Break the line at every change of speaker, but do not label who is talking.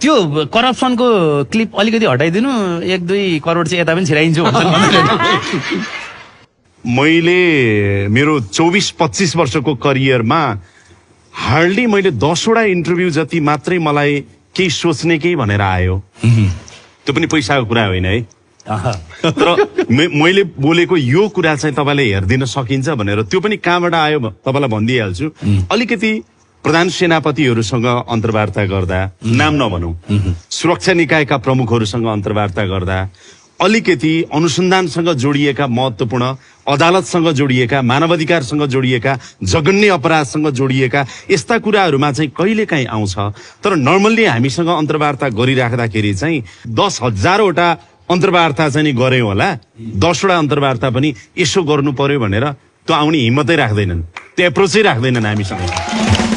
त्यो करप्सनको क्लिप अलिकति हटाइदिनु 1-2 करोड चाहिँ यता पनि छिराइन्छु भन्छन्।
मैले मेरो 24-25 वर्षको करियरमा हार्डली मैले 10वटा इन्टरभ्यू जति मात्रै मलाई केही सोच्ने केही भनेर आयो। त्यो पनि पैसाको कुरा होइन है। तर मैले बोलेको यो कुरा चाहिँ तपाईँले हेरिदिन सकिन्छ भनेर त्यो पनि कहाँबाट आयो तपाईँलाई भनिदिइहाल्छु। अलिकति प्रधान सेनापतिहरूसँग अन्तर्वार्ता गर्दा, नाम नभनौँ, सुरक्षा निकायका प्रमुखहरूसँग अन्तर्वार्ता गर्दा, अलिकति अनुसन्धानसँग जोडिएका महत्त्वपूर्ण, अदालतसँग जोडिएका, मानवाधिकारसँग जोडिएका, जघन्य अपराधसँग जोडिएका यस्ता कुराहरूमा चाहिँ कहिलेकाहीँ आउँछ। तर नर्मल्ली हामीसँग अन्तर्वार्ता गरिराख्दाखेरि चाहिँ 10,000वटा अन्तर्वार्ता चाहिँ नि गऱ्यौँ होला, 10वटा अन्तर्वार्ता पनि यसो गर्नु पर्यो भनेर त्यो आउने हिम्मतै राख्दैनन्, त्यो एप्रोचै राख्दैनन् हामीसँग।